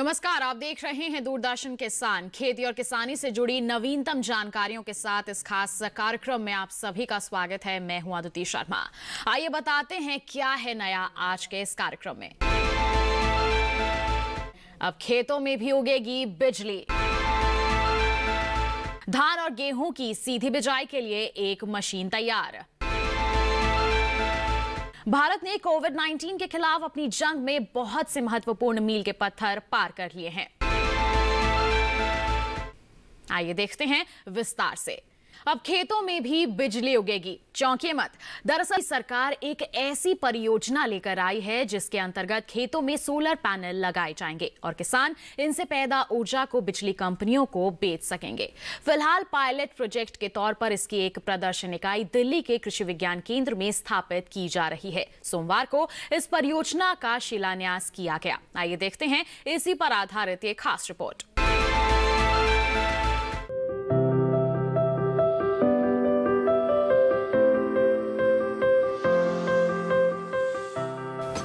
नमस्कार, आप देख रहे हैं दूरदर्शन किसान। खेती और किसानी से जुड़ी नवीनतम जानकारियों के साथ इस खास कार्यक्रम में आप सभी का स्वागत है। मैं हूं अदिति शर्मा। आइए बताते हैं क्या है नया आज के इस कार्यक्रम में। अब खेतों में भी उगेगी बिजली। धान और गेहूं की सीधी बिजाई के लिए एक मशीन तैयार। भारत ने कोविड-19 के खिलाफ अपनी जंग में बहुत से महत्वपूर्ण मील के पत्थर पार कर लिए हैं। आइए देखते हैं विस्तार से। अब खेतों में भी बिजली उगेगी, चौंकिए मत। दरअसल सरकार एक ऐसी परियोजना लेकर आई है जिसके अंतर्गत खेतों में सोलर पैनल लगाए जाएंगे और किसान इनसे पैदा ऊर्जा को बिजली कंपनियों को बेच सकेंगे। फिलहाल पायलट प्रोजेक्ट के तौर पर इसकी एक प्रदर्शन इकाई दिल्ली के कृषि विज्ञान केंद्र में स्थापित की जा रही है। सोमवार को इस परियोजना का शिलान्यास किया गया। आइए देखते हैं इसी पर आधारित एक खास रिपोर्ट।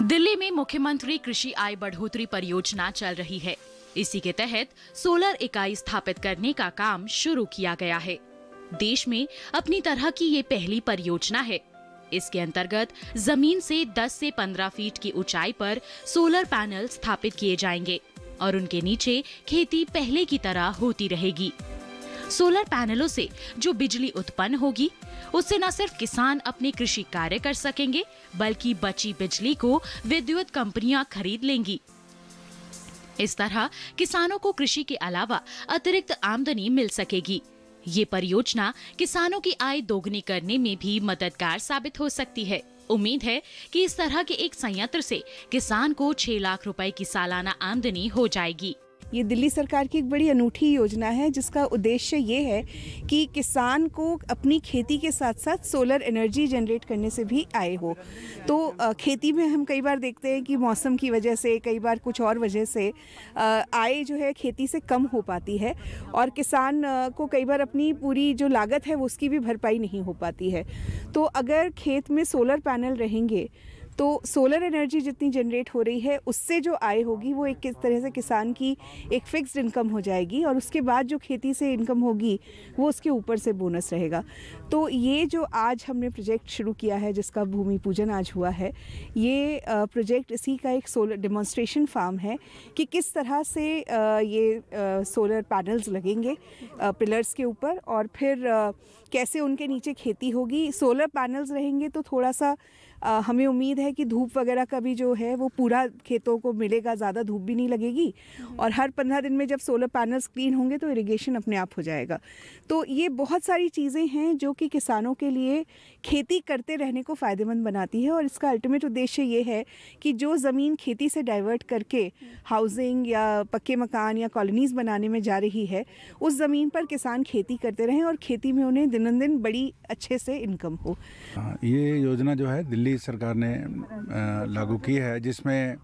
दिल्ली में मुख्यमंत्री कृषि आय बढ़ोतरी परियोजना चल रही है। इसी के तहत सोलर इकाई स्थापित करने का काम शुरू किया गया है। देश में अपनी तरह की ये पहली परियोजना है। इसके अंतर्गत जमीन से 10 से 15 फीट की ऊंचाई पर सोलर पैनल स्थापित किए जाएंगे और उनके नीचे खेती पहले की तरह होती रहेगी। सोलर पैनलों से जो बिजली उत्पन्न होगी उससे न सिर्फ किसान अपने कृषि कार्य कर सकेंगे बल्कि बची बिजली को विद्युत कंपनियां खरीद लेंगी। इस तरह किसानों को कृषि के अलावा अतिरिक्त आमदनी मिल सकेगी। ये परियोजना किसानों की आय दोगुनी करने में भी मददगार साबित हो सकती है। उम्मीद है कि इस तरह के एक संयंत्र से किसान को 6 लाख रुपए की सालाना आमदनी हो जाएगी। ये दिल्ली सरकार की एक बड़ी अनूठी योजना है जिसका उद्देश्य ये है कि किसान को अपनी खेती के साथ साथ सोलर एनर्जी जनरेट करने से भी आय हो। तो खेती में हम कई बार देखते हैं कि मौसम की वजह से, कई बार कुछ और वजह से आय जो है खेती से कम हो पाती है और किसान को कई बार अपनी पूरी जो लागत है वो उसकी भी भरपाई नहीं हो पाती है। तो अगर खेत में सोलर पैनल रहेंगे तो सोलर एनर्जी जितनी जनरेट हो रही है उससे जो आय होगी वो एक किस तरह से किसान की एक फिक्स्ड इनकम हो जाएगी और उसके बाद जो खेती से इनकम होगी वो उसके ऊपर से बोनस रहेगा। तो ये जो आज हमने प्रोजेक्ट शुरू किया है जिसका भूमि पूजन आज हुआ है, ये प्रोजेक्ट इसी का एक सोलर डेमोन्स्ट्रेशन फार्म है कि किस तरह से ये सोलर पैनल्स लगेंगे पिलर्स के ऊपर और फिर कैसे उनके नीचे खेती होगी। सोलर पैनल्स रहेंगे तो थोड़ा सा हमें उम्मीद है कि धूप वगैरह का भी जो है वो पूरा खेतों को मिलेगा, ज़्यादा धूप भी नहीं लगेगी और हर 15 दिन में जब सोलर पैनल्स क्लीन होंगे तो इरिगेशन अपने आप हो जाएगा। तो ये बहुत सारी चीज़ें हैं जो कि किसानों के लिए खेती करते रहने को फ़ायदेमंद बनाती है और इसका अल्टीमेट उद्देश्य ये है कि जो ज़मीन खेती से डाइवर्ट करके हाउसिंग या पक्के मकान या कॉलोनीज़ बनाने में जा रही है उस ज़मीन पर किसान खेती करते रहें और खेती में उन्हें दिन बड़ी अच्छे से इनकम हो। ये योजना जो है दिल्ली सरकार ने लागू की है जिसमें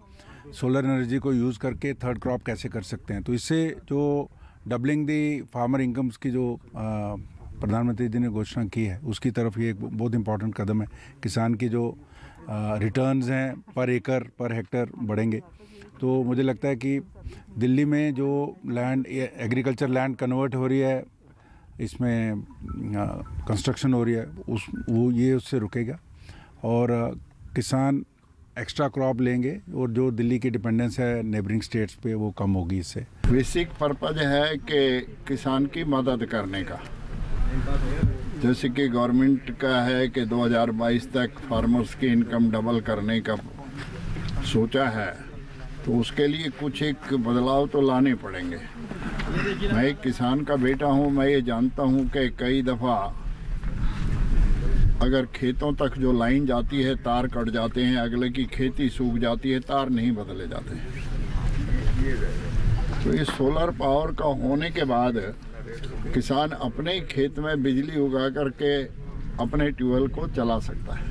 सोलर एनर्जी को यूज़ करके थर्ड क्रॉप कैसे कर सकते हैं। तो इससे जो डबलिंग दी फार्मर इनकम्स की जो प्रधानमंत्री जी ने घोषणा की है उसकी तरफ ये एक बहुत इंपॉर्टेंट कदम है। किसान की जो रिटर्न्स हैं पर एकड़ पर हेक्टर बढ़ेंगे। तो मुझे लगता है कि दिल्ली में जो लैंड एग्रीकल्चर लैंड कन्वर्ट हो रही है, इसमें कंस्ट्रक्शन हो रही है, ये उससे रुकेगा और किसान एक्स्ट्रा क्रॉप लेंगे और जो दिल्ली की डिपेंडेंस है नेबरिंग स्टेट्स पे वो कम होगी। इससे बेसिक पर्पज है कि किसान की मदद करने का। जैसे कि गवर्नमेंट का है कि 2022 तक फार्मर्स की इनकम डबल करने का सोचा है, तो उसके लिए कुछ एक बदलाव तो लाने पड़ेंगे। मैं एक किसान का बेटा हूँ, मैं ये जानता हूँ कि कई दफ़ा अगर खेतों तक जो लाइन जाती है तार कट जाते हैं, अगले की खेती सूख जाती है, तार नहीं बदले जाते हैं। तो इस सोलर पावर का होने के बाद किसान अपने खेत में बिजली उगा करके अपने ट्यूबवेल को चला सकता है।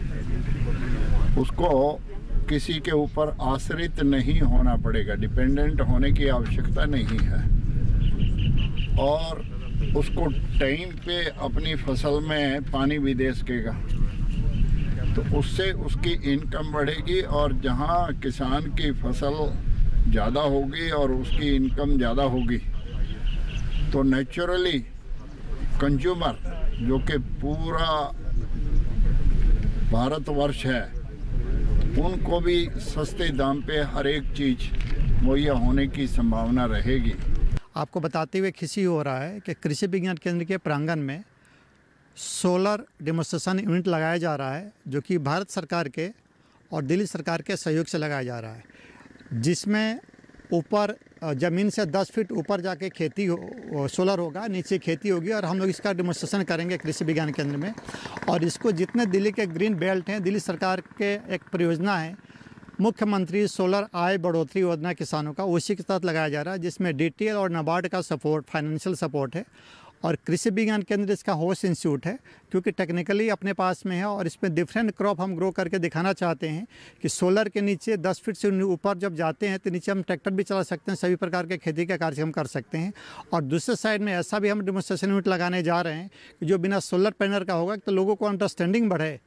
उसको किसी के ऊपर आश्रित नहीं होना पड़ेगा, डिपेंडेंट होने की आवश्यकता नहीं है और उसको टाइम पे अपनी फसल में पानी भी दे सकेगा। तो उससे उसकी इनकम बढ़ेगी और जहां किसान की फसल ज़्यादा होगी और उसकी इनकम ज़्यादा होगी तो नेचुरली कंज्यूमर जो कि पूरा भारतवर्ष है उनको भी सस्ते दाम पे हर एक चीज़ मुहैया होने की संभावना रहेगी। आपको बताते हुए खुशी हो रहा है कि कृषि विज्ञान केंद्र के प्रांगण में सोलर डेमोन्स्ट्रेशन यूनिट लगाया जा रहा है, जो कि भारत सरकार के और दिल्ली सरकार के सहयोग से लगाया जा रहा है, जिसमें ऊपर ज़मीन से 10 फीट ऊपर जाके खेती सोलर होगा, नीचे खेती होगी और हम लोग इसका डेमोन्स्ट्रेशन करेंगे कृषि विज्ञान केंद्र में। और इसको जितने दिल्ली के ग्रीन बेल्ट हैं, दिल्ली सरकार के एक परियोजना है मुख्यमंत्री सोलर आय बढ़ोतरी योजना किसानों का, उसी के तहत लगाया जा रहा है, जिसमें DTL और नाबार्ड का सपोर्ट, फाइनेंशियल सपोर्ट है। और कृषि विज्ञान केंद्र इसका होस्ट इंस्टीट्यूट है, क्योंकि टेक्निकली अपने पास में है और इसमें डिफरेंट क्रॉप हम ग्रो करके दिखाना चाहते हैं कि सोलर के नीचे 10 फीट से ऊपर जब जाते हैं तो नीचे हम ट्रैक्टर भी चला सकते हैं, सभी प्रकार के खेती का कार्यक्रम कर सकते हैं। और दूसरे साइड में ऐसा भी हम डेमोन्स्ट्रेशन यूनिट लगाने जा रहे हैं कि जो बिना सोलर पैनल का होगा, तो लोगों को अंडरस्टैंडिंग बढ़े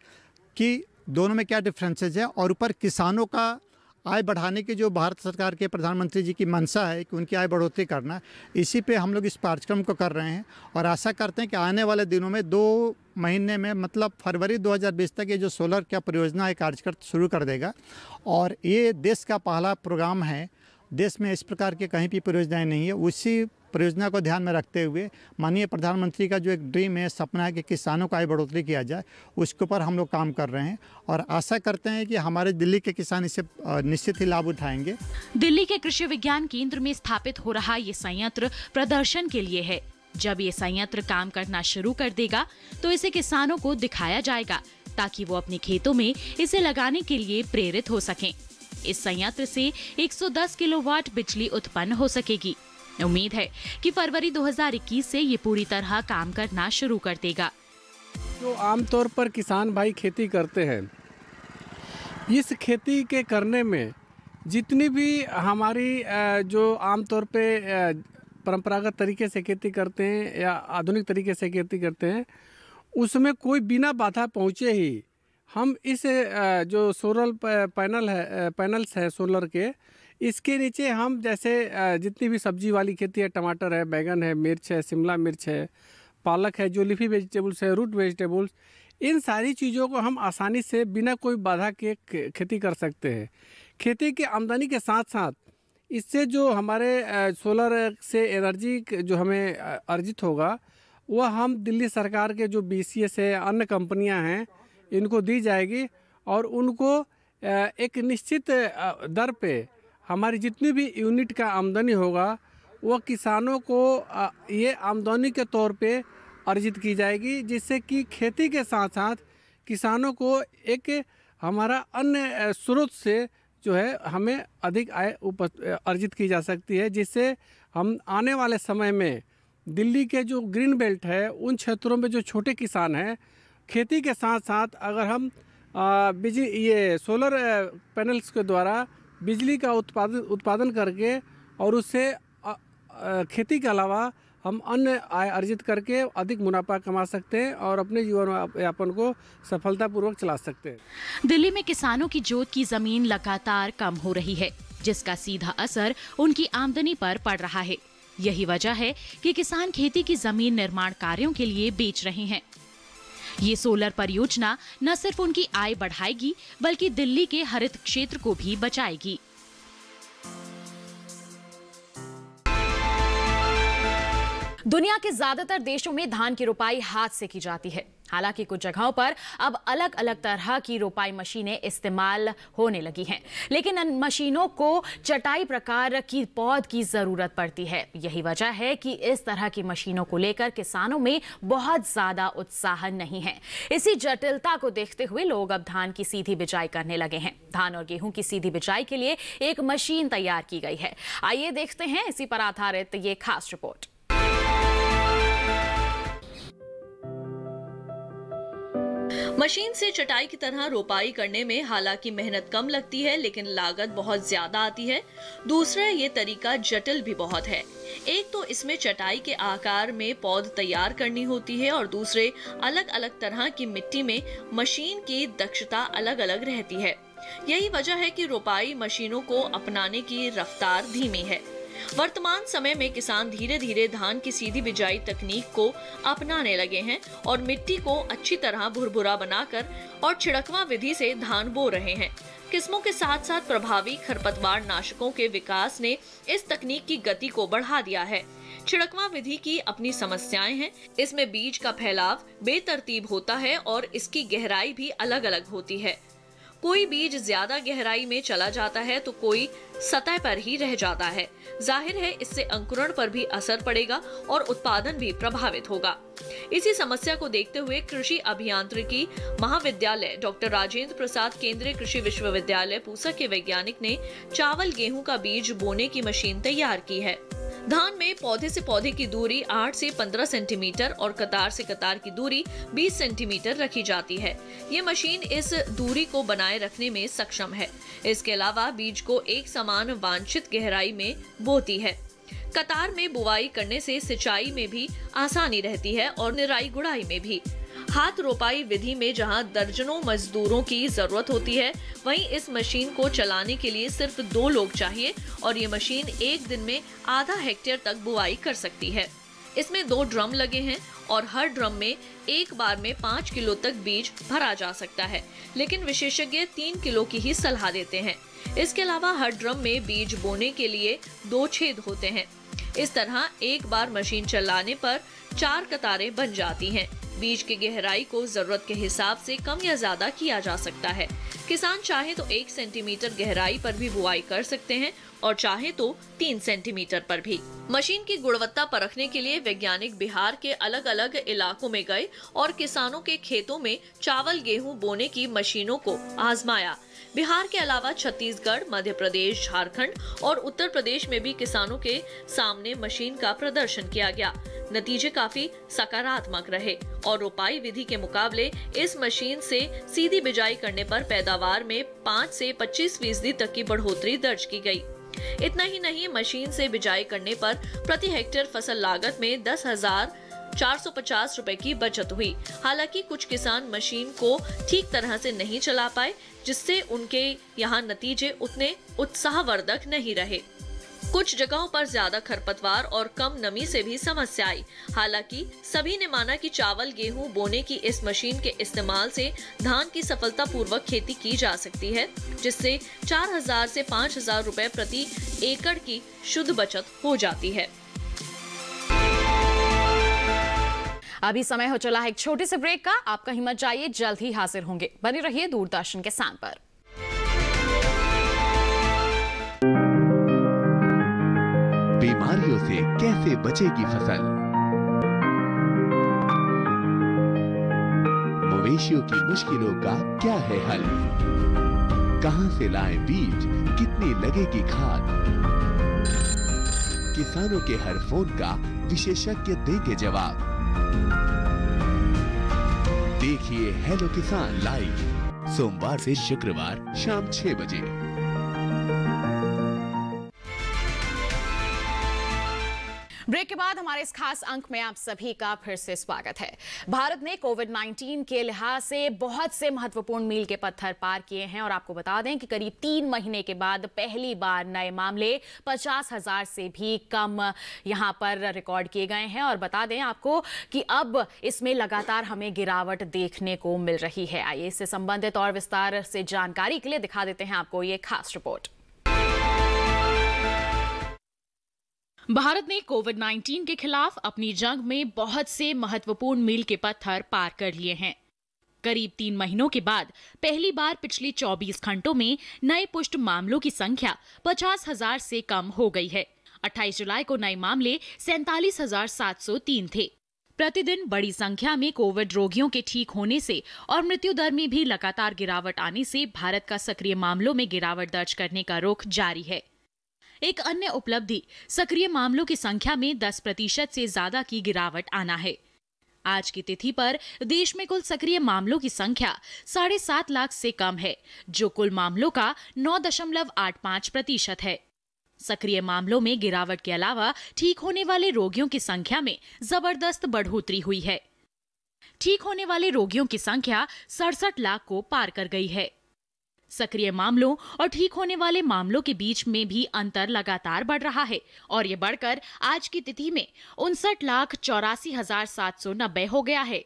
कि दोनों में क्या डिफरेंसेज है। और ऊपर किसानों का आय बढ़ाने की जो भारत सरकार के प्रधानमंत्री जी की मंशा है कि उनकी आय बढ़ोतरी करना, इसी पे हम लोग इस कार्यक्रम को कर रहे हैं। और आशा करते हैं कि आने वाले दिनों में 2 महीने में, मतलब फरवरी 2020 तक ये जो सोलर का परियोजना है कार्यक्रम शुरू कर देगा। और ये देश का पहला प्रोग्राम है, देश में इस प्रकार के कहीं भी परियोजनाएँ नहीं है। उसी परियोजना को ध्यान में रखते हुए माननीय प्रधानमंत्री का जो एक ड्रीम है, सपना है कि किसानों का आय बढ़ोतरी किया जाए, उसके ऊपर हम लोग काम कर रहे हैं और आशा करते हैं कि हमारे दिल्ली के किसान इससे निश्चित ही लाभ उठाएंगे। दिल्ली के कृषि विज्ञान केंद्र में स्थापित हो रहा ये संयंत्र प्रदर्शन के लिए है। जब ये संयंत्र काम करना शुरू कर देगा तो इसे किसानों को दिखाया जाएगा, ताकि वो अपने खेतों में इसे लगाने के लिए प्रेरित हो सकें। इस संयंत्र से 110 किलोवाट बिजली उत्पन्न हो सकेगी। उम्मीद है कि फरवरी 2021 से ये पूरी तरह काम करना शुरू कर देगा। जो आमतौर पर किसान भाई खेती करते हैं, इस खेती के करने में जितनी भी हमारी जो आमतौर पे परंपरागत तरीके से खेती करते हैं या आधुनिक तरीके से खेती करते हैं, उसमें कोई बिना बाधा पहुँचे ही हम इस जो सोलर पैनल्स है सोलर के, इसके नीचे हम जैसे जितनी भी सब्जी वाली खेती है, टमाटर है, बैगन है, मिर्च है, शिमला मिर्च है, पालक है, जो लीफी वेजिटेबल्स है, रूट वेजिटेबल्स, इन सारी चीज़ों को हम आसानी से बिना कोई बाधा के खेती कर सकते हैं। खेती की आमदनी के साथ साथ इससे जो हमारे सोलर से एनर्जी जो हमें अर्जित होगा, वह हम दिल्ली सरकार के जो BCS है, अन्य कंपनियां हैं, इनको दी जाएगी और उनको एक निश्चित दर पे हमारी जितनी भी यूनिट का आमदनी होगा, वह किसानों को ये आमदनी के तौर पे अर्जित की जाएगी, जिससे कि खेती के साथ साथ किसानों को एक हमारा अन्य स्रोत से जो है हमें अधिक आय अर्जित की जा सकती है, जिससे हम आने वाले समय में दिल्ली के जो ग्रीन बेल्ट है, उन क्षेत्रों में जो छोटे किसान हैं, खेती के साथ साथ अगर हम ये सोलर पैनल्स के द्वारा बिजली का उत्पादन करके और उससे खेती के अलावा हम अन्य आय अर्जित करके अधिक मुनाफा कमा सकते हैं और अपने जीवन यापन को सफलतापूर्वक चला सकते हैं। दिल्ली में किसानों की जोत की जमीन लगातार कम हो रही है, जिसका सीधा असर उनकी आमदनी पर पड़ रहा है। यही वजह है कि किसान खेती की जमीन निर्माण कार्यों के लिए बेच रहे हैं। ये सोलर परियोजना न सिर्फ उनकी आय बढ़ाएगी, बल्कि दिल्ली के हरित क्षेत्र को भी बचाएगी। दुनिया के ज्यादातर देशों में धान की रोपाई हाथ से की जाती है। हालांकि कुछ जगहों पर अब अलग अलग तरह की रोपाई मशीनें इस्तेमाल होने लगी हैं, लेकिन इन मशीनों को चटाई प्रकार की पौध की जरूरत पड़ती है। यही वजह है कि इस तरह की मशीनों को लेकर किसानों में बहुत ज्यादा उत्साह नहीं है। इसी जटिलता को देखते हुए लोग अब धान की सीधी बिजाई करने लगे हैं। धान और गेहूं की सीधी बिजाई के लिए एक मशीन तैयार की गई है। आइए देखते हैं इसी पर आधारित ये खास रिपोर्ट। मशीन से चटाई की तरह रोपाई करने में हालांकि मेहनत कम लगती है, लेकिन लागत बहुत ज्यादा आती है। दूसरा, ये तरीका जटिल भी बहुत है। एक तो इसमें चटाई के आकार में पौध तैयार करनी होती है और दूसरे अलग अलग तरह की मिट्टी में मशीन की दक्षता अलग अलग रहती है। यही वजह है कि रोपाई मशीनों को अपनाने की रफ्तार धीमी है। वर्तमान समय में किसान धीरे धीरे धान की सीधी बिजाई तकनीक को अपनाने लगे हैं और मिट्टी को अच्छी तरह भुरभुरा बनाकर और छिड़कवा विधि से धान बो रहे हैं। किस्मों के साथ साथ प्रभावी खरपतवार नाशकों के विकास ने इस तकनीक की गति को बढ़ा दिया है। छिड़कवा विधि की अपनी समस्याएं हैं। इसमें बीज का फैलाव बेतरतीब होता है और इसकी गहराई भी अलग अलग होती है। कोई बीज ज्यादा गहराई में चला जाता है तो कोई सतह पर ही रह जाता है। जाहिर है इससे अंकुरण पर भी असर पड़ेगा और उत्पादन भी प्रभावित होगा। इसी समस्या को देखते हुए कृषि अभियांत्रिकी महाविद्यालय डॉक्टर राजेंद्र प्रसाद केंद्रीय कृषि विश्वविद्यालय पूसा के वैज्ञानिक ने चावल गेहूं का बीज बोने की मशीन तैयार की है। धान में पौधे से पौधे की दूरी 8 से 15 सेंटीमीटर और कतार से कतार की दूरी 20 सेंटीमीटर रखी जाती है। ये मशीन इस दूरी को बनाए रखने में सक्षम है। इसके अलावा बीज को एक समान वांछित गहराई में बोती है। कतार में बुवाई करने से सिंचाई में भी आसानी रहती है और निराई गुड़ाई में भी। हाथ रोपाई विधि में जहां दर्जनों मजदूरों की जरूरत होती है, वहीं इस मशीन को चलाने के लिए सिर्फ 2 लोग चाहिए और ये मशीन एक दिन में आधा हेक्टेयर तक बुआई कर सकती है। इसमें 2 ड्रम लगे हैं और हर ड्रम में एक बार में 5 किलो तक बीज भरा जा सकता है, लेकिन विशेषज्ञ 3 किलो की ही सलाह देते हैं। इसके अलावा हर ड्रम में बीज बोने के लिए 2 छेद होते हैं। इस तरह एक बार मशीन चलाने पर 4 कतारें बन जाती हैं। बीज की गहराई को जरूरत के हिसाब से कम या ज्यादा किया जा सकता है। किसान चाहे तो 1 सेंटीमीटर गहराई पर भी बुआई कर सकते हैं और चाहे तो 3 सेंटीमीटर पर भी। मशीन की गुणवत्ता परखने के लिए वैज्ञानिक बिहार के अलग अलग इलाकों में गए और किसानों के खेतों में चावल गेहूं बोने की मशीनों को आजमाया। बिहार के अलावा छत्तीसगढ़, मध्य प्रदेश, झारखंड और उत्तर प्रदेश में भी किसानों के सामने मशीन का प्रदर्शन किया गया। नतीजे काफी सकारात्मक रहे और रोपाई विधि के मुकाबले इस मशीन से सीधी बिजाई करने पर पैदावार में 5 से 25% तक की बढ़ोतरी दर्ज की गई। इतना ही नहीं, मशीन से बिजाई करने पर प्रति हेक्टेयर फसल लागत में 10,450 रुपए की बचत हुई। हालांकि कुछ किसान मशीन को ठीक तरह से नहीं चला पाए, जिससे उनके यहाँ नतीजे उतने उत्साहवर्धक नहीं रहे। कुछ जगहों पर ज्यादा खरपतवार और कम नमी से भी समस्या आई। हालांकि सभी ने माना कि चावल गेहूं बोने की इस मशीन के इस्तेमाल से धान की सफलतापूर्वक खेती की जा सकती है, जिससे 4,000 से 5,000 रुपए प्रति एकड़ की शुद्ध बचत हो जाती है। अभी समय हो चला है एक छोटे से ब्रेक का। आप कहीं मत जाइए, जल्द ही हाजिर होंगे। बने रहिए दूरदर्शन के साथ पर। बीमारियों से कैसे बचेगी फसल? मवेशियों की मुश्किलों का क्या है हल? कहां से लाएं बीज? कितनी लगेगी खाद? किसानों के हर फोन का विशेषज्ञ देंगे जवाब। देखिए हेलो किसान लाइव सोमवार से शुक्रवार शाम 6 बजे। ब्रेक के बाद हमारे इस खास अंक में आप सभी का फिर से स्वागत है। भारत ने कोविड-19 के लिहाज से बहुत से महत्वपूर्ण मील के पत्थर पार किए हैं और आपको बता दें कि करीब 3 महीने के बाद पहली बार नए मामले 50,000 से भी कम यहां पर रिकॉर्ड किए गए हैं। और बता दें आपको कि अब इसमें लगातार हमें गिरावट देखने को मिल रही है। आइए इससे संबंधित और विस्तार से जानकारी के लिए दिखा देते हैं आपको ये खास रिपोर्ट। भारत ने कोविड-19 के खिलाफ अपनी जंग में बहुत से महत्वपूर्ण मील के पत्थर पार कर लिए हैं। करीब 3 महीनों के बाद पहली बार पिछले 24 घंटों में नए पुष्ट मामलों की संख्या 50,000 से कम हो गई है। 28 जुलाई को नए मामले 47,703 थे। प्रतिदिन बड़ी संख्या में कोविड रोगियों के ठीक होने से और मृत्यु दर में भी लगातार गिरावट आने से भारत का सक्रिय मामलों में गिरावट दर्ज करने का रुख जारी है। एक अन्य उपलब्धि सक्रिय मामलों की संख्या में 10% से ज्यादा की गिरावट आना है। आज की तिथि पर देश में कुल सक्रिय मामलों की संख्या 7.5 लाख से कम है, जो कुल मामलों का 9.85% है। सक्रिय मामलों में गिरावट के अलावा ठीक होने वाले रोगियों की संख्या में जबरदस्त बढ़ोतरी हुई है। ठीक होने वाले रोगियों की संख्या 67 लाख को पार कर गई है। सक्रिय मामलों और ठीक होने वाले मामलों के बीच में भी अंतर लगातार बढ़ रहा है और ये बढ़कर आज की तिथि में 59,84,790 हो गया है।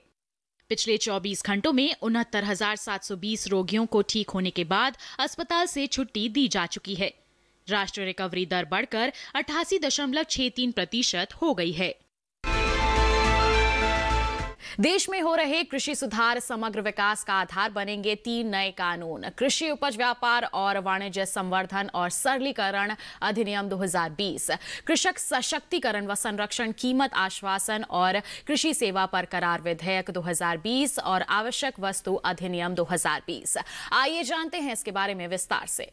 पिछले 24 घंटों में 69,720 रोगियों को ठीक होने के बाद अस्पताल से छुट्टी दी जा चुकी है। राष्ट्रीय रिकवरी दर बढ़कर 88.63% हो गई है। देश में हो रहे कृषि सुधार समग्र विकास का आधार बनेंगे 3 नए कानून। कृषि उपज व्यापार और वाणिज्य संवर्धन और सरलीकरण अधिनियम 2020, कृषक सशक्तिकरण व संरक्षण कीमत आश्वासन और कृषि सेवा पर करार विधेयक 2020 और आवश्यक वस्तु अधिनियम 2020। आइए जानते हैं इसके बारे में विस्तार से।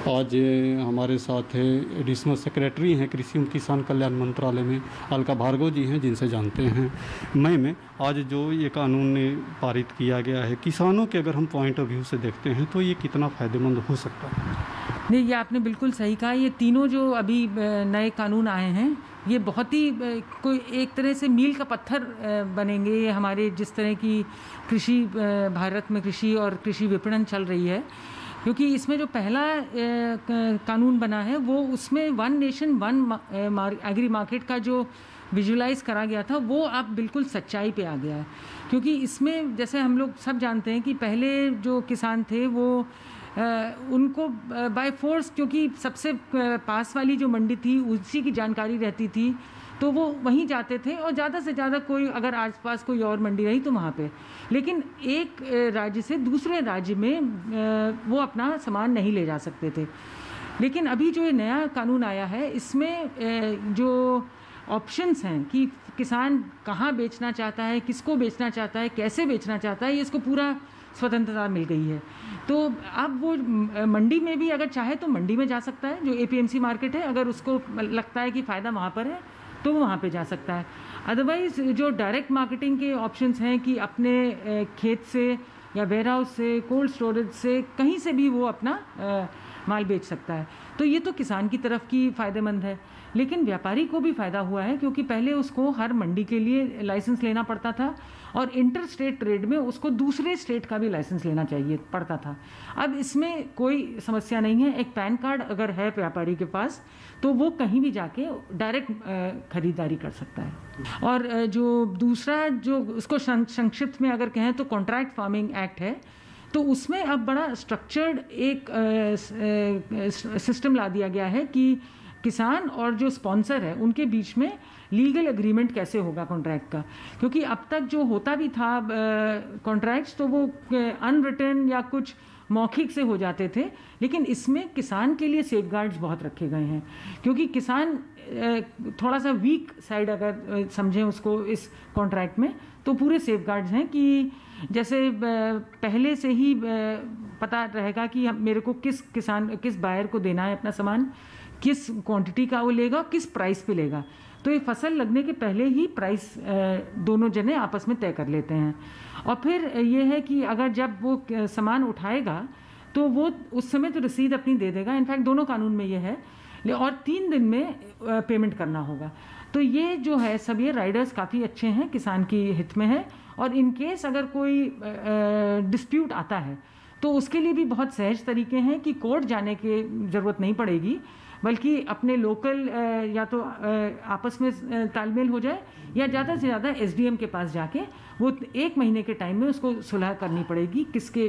आज हमारे साथ एडिशनल सेक्रेटरी हैं कृषि एवं किसान कल्याण मंत्रालय में अलका भार्गव जी हैं, जिनसे जानते हैं मई में आज जो ये कानून पारित किया गया है, किसानों के अगर हम पॉइंट ऑफ व्यू से देखते हैं तो ये कितना फ़ायदेमंद हो सकता है? नहीं, ये आपने बिल्कुल सही कहा। ये तीनों जो अभी नए कानून आए हैं ये बहुत ही कोई एक तरह से मील का पत्थर बनेंगे। ये हमारे जिस तरह की कृषि भारत में कृषि और कृषि विपणन चल रही है, क्योंकि इसमें जो पहला कानून बना है वो उसमें one nation one agri market का जो विजुलाइज करा गया था वो अब बिल्कुल सच्चाई पे आ गया है। क्योंकि इसमें जैसे हम लोग सब जानते हैं कि पहले जो किसान थे वो उनको बाय फोर्स, क्योंकि सबसे पास वाली जो मंडी थी उसी की जानकारी रहती थी तो वो वहीं जाते थे और ज़्यादा से ज़्यादा कोई अगर आसपास कोई और मंडी रही तो वहाँ पे, लेकिन एक राज्य से दूसरे राज्य में वो अपना सामान नहीं ले जा सकते थे। लेकिन अभी जो ये नया कानून आया है इसमें जो ऑप्शंस हैं कि किसान कहाँ बेचना चाहता है, किसको बेचना चाहता है, कैसे बेचना चाहता है, ये इसको पूरा स्वतंत्रता मिल गई है। तो अब वो मंडी में भी अगर चाहे तो मंडी में जा सकता है, जो APMC मार्केट है, अगर उसको लगता है कि फ़ायदा वहाँ पर है तो वो वहाँ पे जा सकता है। अदरवाइज़ जो डायरेक्ट मार्केटिंग के ऑप्शंस हैं कि अपने खेत से या वेयर हाउस से, कोल्ड स्टोरेज से, कहीं से भी वो अपना माल बेच सकता है। तो ये तो किसान की तरफ की फ़ायदेमंद है, लेकिन व्यापारी को भी फ़ायदा हुआ है क्योंकि पहले उसको हर मंडी के लिए लाइसेंस लेना पड़ता था और इंटर स्टेट ट्रेड में उसको दूसरे स्टेट का भी लाइसेंस लेना चाहिए पड़ता था। अब इसमें कोई समस्या नहीं है। एक पैन कार्ड अगर है व्यापारी के पास तो वो कहीं भी जाके डायरेक्ट खरीदारी कर सकता है। और जो दूसरा जो उसको संक्षिप्त में अगर कहें तो कॉन्ट्रैक्ट फार्मिंग एक्ट है, तो उसमें अब बड़ा स्ट्रक्चर्ड एक सिस्टम ला दिया गया है कि किसान और जो स्पॉन्सर है उनके बीच में लीगल एग्रीमेंट कैसे होगा कॉन्ट्रैक्ट का। क्योंकि अब तक जो होता भी था कॉन्ट्रैक्ट्स तो वो अनरिटन या कुछ मौखिक से हो जाते थे, लेकिन इसमें किसान के लिए सेफगार्ड्स बहुत रखे गए हैं। क्योंकि किसान थोड़ा सा वीक साइड अगर समझें उसको इस कॉन्ट्रैक्ट में, तो पूरे सेफगार्ड्स हैं कि जैसे पहले से ही पता रहेगा कि मेरे को किस बायर को देना है अपना सामान, किस क्वांटिटी का वो लेगा, किस प्राइस पे लेगा। तो ये फसल लगने के पहले ही प्राइस दोनों जने आपस में तय कर लेते हैं। और फिर ये है कि अगर जब वो सामान उठाएगा तो वो उस समय तो रसीद अपनी दे देगा, इनफैक्ट दोनों कानून में ये है, और 3 दिन में पेमेंट करना होगा। तो ये जो है सब ये राइडर्स काफ़ी अच्छे हैं, किसान की हित में है। और इन केस अगर कोई डिस्प्यूट आता है तो उसके लिए भी बहुत सहज तरीके हैं कि कोर्ट जाने की ज़रूरत नहीं पड़ेगी, बल्कि अपने लोकल या तो आपस में तालमेल हो जाए या ज़्यादा से ज़्यादा SDM के पास जाके वो 1 महीने के टाइम में उसको सुलह करनी पड़ेगी, किसके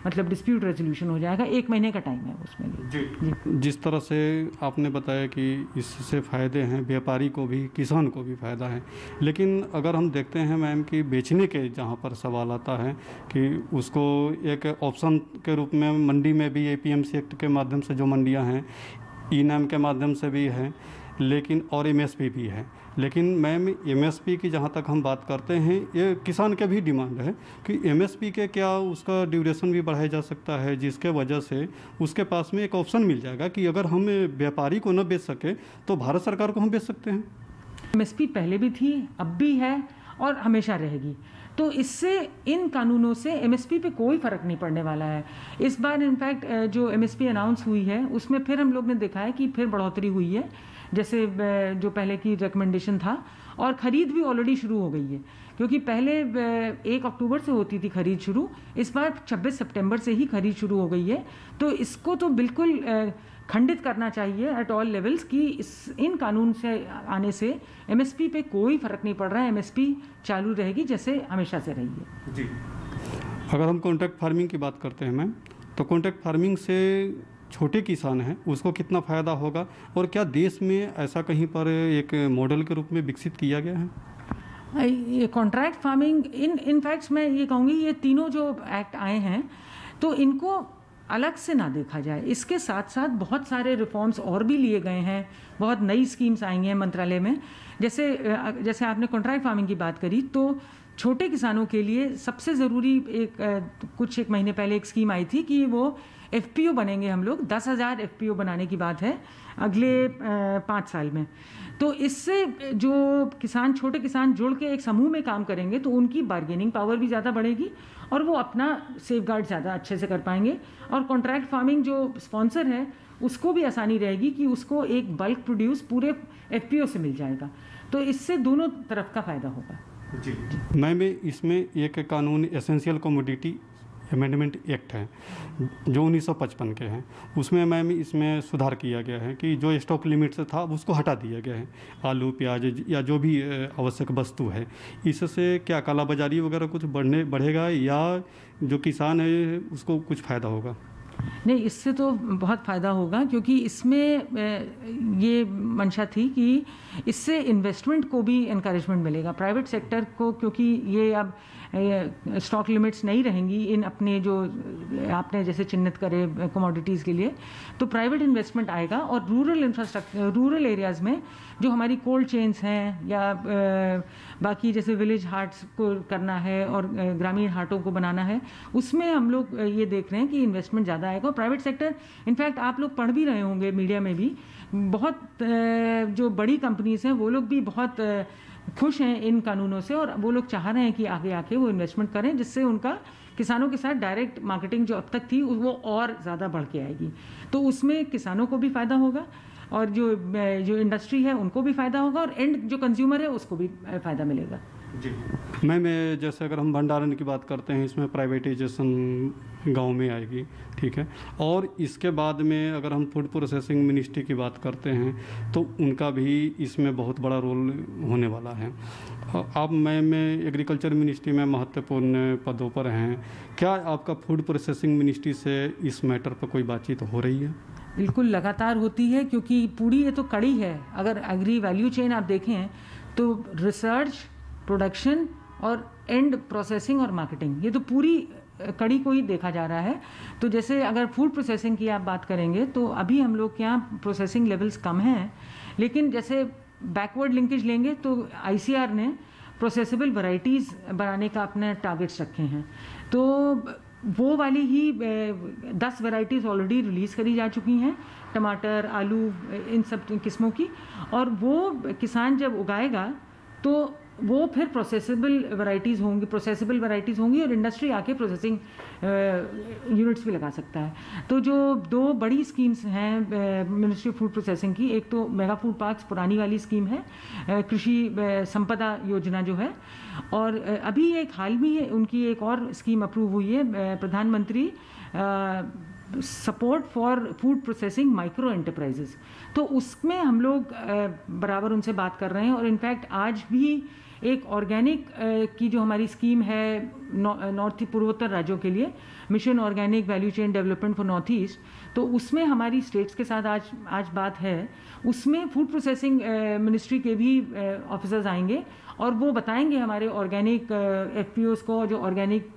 मतलब डिस्प्यूट रेजोल्यूशन हो जाएगा। 1 महीने का टाइम है उसमें जी। जिस तरह से आपने बताया कि इससे फ़ायदे हैं, व्यापारी को भी किसान को भी फ़ायदा है, लेकिन अगर हम देखते हैं मैम कि बेचने के जहाँ पर सवाल आता है कि उसको एक ऑप्शन के रूप में मंडी में भी APMC एक्ट के माध्यम से जो मंडियाँ हैं, E-NAM के माध्यम से भी है, लेकिन और MSP भी है। लेकिन मैम MSP की जहाँ तक हम बात करते हैं, ये किसान के भी डिमांड है कि MSP के क्या उसका ड्यूरेशन भी बढ़ाया जा सकता है, जिसके वजह से उसके पास में एक ऑप्शन मिल जाएगा कि अगर हम व्यापारी को न बेच सके तो भारत सरकार को हम बेच सकते हैं। MSP पहले भी थी, अब भी है और हमेशा रहेगी। तो इससे इन कानूनों से एमएसपी पे कोई फ़र्क नहीं पड़ने वाला है। इस बार इनफैक्ट जो एमएसपी अनाउंस हुई है उसमें फिर हम लोग ने देखा है कि फिर बढ़ोतरी हुई है, जैसे जो पहले की रिकमेंडेशन था, और ख़रीद भी ऑलरेडी शुरू हो गई है, क्योंकि पहले 1 अक्टूबर से होती थी खरीद शुरू, इस बार 26 सितंबर से ही खरीद शुरू हो गई है। तो इसको तो बिल्कुल खंडित करना चाहिए एट ऑल लेवल्स कि इन कानून से आने से एमएसपी पे कोई फ़र्क नहीं पड़ रहा है, एमएसपी चालू रहेगी जैसे हमेशा से रही है। जी, अगर हम कॉन्ट्रैक्ट फार्मिंग की बात करते हैं मैम, तो कॉन्ट्रैक्ट फार्मिंग से छोटे किसान हैं उसको कितना फ़ायदा होगा, और क्या देश में ऐसा कहीं पर एक मॉडल के रूप में विकसित किया गया है? ये कॉन्ट्रैक्ट फार्मिंग इनफैक्ट मैं ये कहूँगी ये तीनों जो एक्ट आए हैं तो इनको अलग से ना देखा जाए, इसके साथ साथ बहुत सारे रिफॉर्म्स और भी लिए गए हैं, बहुत नई स्कीम्स आई हैं मंत्रालय में। जैसे आपने कॉन्ट्रैक्ट फार्मिंग की बात करी, तो छोटे किसानों के लिए सबसे ज़रूरी एक महीने पहले एक स्कीम आई थी कि वो एफपीओ बनेंगे, हम लोग 10,000 एफपीओ बनाने की बात है अगले 5 साल में। तो इससे जो छोटे किसान जुड़ के एक समूह में काम करेंगे तो उनकी बार्गेनिंग पावर भी ज़्यादा बढ़ेगी और वो अपना सेफगार्ड ज़्यादा अच्छे से कर पाएंगे, और कॉन्ट्रैक्ट फार्मिंग जो स्पॉन्सर है उसको भी आसानी रहेगी कि उसको एक बल्क प्रोड्यूस पूरे एफपीओ से मिल जाएगा, तो इससे दोनों तरफ का फ़ायदा होगा। जी, मैम इसमें एक कानून एसेंशियल कमोडिटी अमेंडमेंट एक्ट है जो 1955 के हैं, उसमें मैम इसमें सुधार किया गया है कि जो स्टॉक लिमिट से था उसको हटा दिया गया है, आलू प्याज या जो भी आवश्यक वस्तु है। इससे क्या कालाबाजारी वगैरह कुछ बढ़ेगा या जो किसान है उसको कुछ फ़ायदा होगा? नहीं, इससे तो बहुत फ़ायदा होगा, क्योंकि इसमें ये मंशा थी कि इससे इन्वेस्टमेंट को भी इनकरेजमेंट मिलेगा प्राइवेट सेक्टर को, क्योंकि ये अब स्टॉक लिमिट्स नहीं रहेंगी इन अपने जो आपने जैसे चिन्हित करे कमोडिटीज़ के लिए, तो प्राइवेट इन्वेस्टमेंट आएगा। और रूरल इंफ्रास्ट्रक्चर, रूरल एरियाज़ में जो हमारी कोल्ड चेन्स हैं या बाकी जैसे विलेज हार्ट्स को करना है और ग्रामीण हाटों को बनाना है, उसमें हम लोग ये देख रहे हैं कि इन्वेस्टमेंट ज़्यादा आएगा। और प्राइवेट सेक्टर, इनफैक्ट आप लोग पढ़ भी रहे होंगे मीडिया में भी, बहुत जो बड़ी कंपनीज़ हैं वो लोग भी बहुत खुश हैं इन कानूनों से, और वो लोग चाह रहे हैं कि आगे आके वो इन्वेस्टमेंट करें, जिससे उनका किसानों के साथ डायरेक्ट मार्केटिंग जो अब तक थी वो और ज़्यादा बढ़ के आएगी। तो उसमें किसानों को भी फ़ायदा होगा और जो इंडस्ट्री है उनको भी फ़ायदा होगा, और एंड जो कंज्यूमर है उसको भी फ़ायदा मिलेगा। जी मैम, जैसे अगर हम भंडारण की बात करते हैं, इसमें प्राइवेटाइजेशन गांव में आएगी, ठीक है, और इसके बाद में अगर हम फूड प्रोसेसिंग मिनिस्ट्री की बात करते हैं तो उनका भी इसमें बहुत बड़ा रोल होने वाला है। आप मैम एग्रीकल्चर मिनिस्ट्री में महत्वपूर्ण पदों पर हैं, क्या आपका फूड प्रोसेसिंग मिनिस्ट्री से इस मैटर पर कोई बातचीत हो रही है? बिल्कुल लगातार होती है, क्योंकि पूरी ये तो कड़ी है। अगर एग्री वैल्यू चेन आप देखें तो रिसर्च, प्रोडक्शन और एंड प्रोसेसिंग और मार्केटिंग, ये तो पूरी कड़ी को ही देखा जा रहा है। तो जैसे अगर फूड प्रोसेसिंग की आप बात करेंगे तो अभी हम लोग के यहाँ प्रोसेसिंग लेवल्स कम हैं, लेकिन जैसे बैकवर्ड लिंकेज लेंगे तो आईसीआर ने प्रोसेसेबल वैरायटीज़ बनाने का अपने टारगेट्स रखे हैं, तो वो वाली ही 10 वैरायटीज़ ऑलरेडी रिलीज़ करी जा चुकी हैं, टमाटर, आलू, इन सब किस्मों की, और वो किसान जब उगाएगा तो वो फिर प्रोसेसेबल वैरायटीज़ होंगी और इंडस्ट्री आके प्रोसेसिंग यूनिट्स भी लगा सकता है। तो जो 2 बड़ी स्कीम्स हैं मिनिस्ट्री ऑफ फूड प्रोसेसिंग की, एक तो मेगा फूड पार्क्स पुरानी वाली स्कीम है, कृषि संपदा योजना जो है, और अभी एक हाल में उनकी एक और स्कीम अप्रूव हुई है, प्रधानमंत्री support for food processing micro enterprises. तो उसमें हम लोग बराबर उनसे बात कर रहे हैं, और इनफैक्ट आज भी एक ऑर्गेनिक की जो हमारी स्कीम है नॉर्थ पूर्वोत्तर राज्यों के लिए, mission organic value chain development for north east, तो उसमें हमारी स्टेट्स के साथ आज बात है। उसमें फूड प्रोसेसिंग मिनिस्ट्री के भी ऑफिसर्स आएंगे और वो बताएंगे हमारे ऑर्गेनिक एफपीओस को, जो ऑर्गेनिक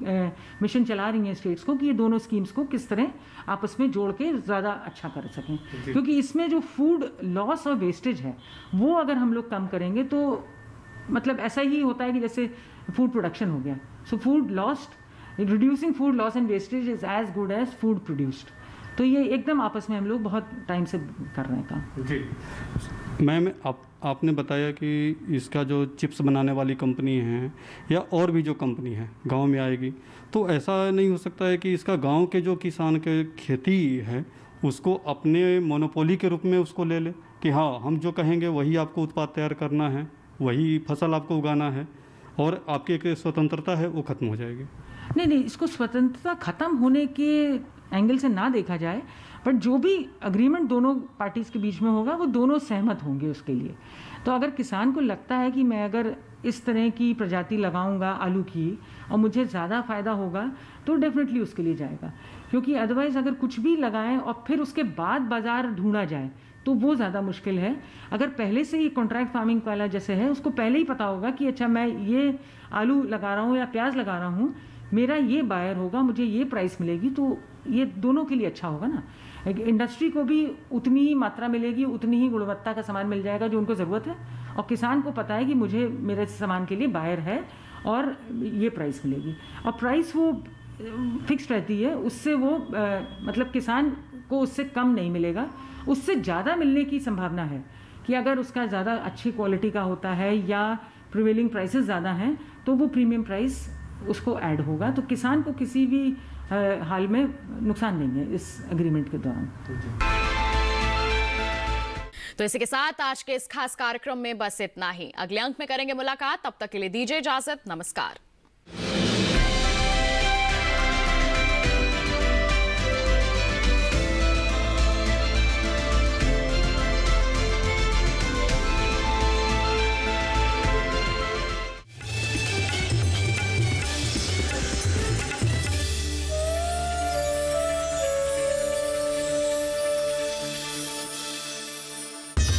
मिशन चला रही हैं स्टेट्स को, कि ये दोनों स्कीम्स को किस तरह आपस में जोड़ के ज़्यादा अच्छा कर सकें, क्योंकि इसमें जो फूड लॉस और वेस्टेज है वो अगर हम लोग कम करेंगे तो मतलब ऐसा ही होता है कि जैसे फूड प्रोडक्शन हो गया, so food lost, reducing food loss and wastage is as good as food produced. तो ये एकदम आपस में हम लोग बहुत टाइम से कर रहे हैं काम। जी मैम आपने बताया कि इसका जो चिप्स बनाने वाली कंपनी है या और भी जो कंपनी है गांव में आएगी, तो ऐसा नहीं हो सकता है कि इसका गांव के जो किसान के खेती है उसको अपने मोनोपोली के रूप में उसको ले ले कि हाँ हम जो कहेंगे वही आपको उत्पाद तैयार करना है, वही फसल आपको उगाना है और आपकी एक स्वतंत्रता है वो खत्म हो जाएगी? नहीं, इसको स्वतंत्रता खत्म होने के एंगल से ना देखा जाए, बट जो भी अग्रीमेंट दोनों पार्टीज़ के बीच में होगा वो दोनों सहमत होंगे उसके लिए। तो अगर किसान को लगता है कि मैं अगर इस तरह की प्रजाति लगाऊंगा आलू की और मुझे ज़्यादा फ़ायदा होगा तो डेफिनेटली उसके लिए जाएगा, क्योंकि अदरवाइज़ अगर कुछ भी लगाएं और फिर उसके बाद बाज़ार ढूंढा जाए तो वो ज़्यादा मुश्किल है। अगर पहले से ही कॉन्ट्रैक्ट फार्मिंग वाला जैसे है उसको पहले ही पता होगा कि अच्छा मैं ये आलू लगा रहा हूँ या प्याज लगा रहा हूँ, मेरा ये बायर होगा, मुझे ये प्राइस मिलेगी, तो ये दोनों के लिए अच्छा होगा ना। इंडस्ट्री को भी उतनी ही मात्रा मिलेगी, उतनी ही गुणवत्ता का सामान मिल जाएगा जो उनको ज़रूरत है, और किसान को पता है कि मुझे मेरे सामान के लिए बायर है और ये प्राइस मिलेगी, और प्राइस वो फिक्स रहती है, उससे वो मतलब किसान को उससे कम नहीं मिलेगा, उससे ज़्यादा मिलने की संभावना है कि अगर उसका ज़्यादा अच्छी क्वालिटी का होता है या प्रिवेलिंग प्राइसेस ज़्यादा हैं तो वो प्रीमियम प्राइस उसको ऐड होगा। तो किसान को किसी भी हाल में नुकसान नहीं है इस एग्रीमेंट के दौरान। तो इसी के साथ आज के इस खास कार्यक्रम में बस इतना ही। अगले अंक में करेंगे मुलाकात, तब तक के लिए दीजिए इजाजत, नमस्कार।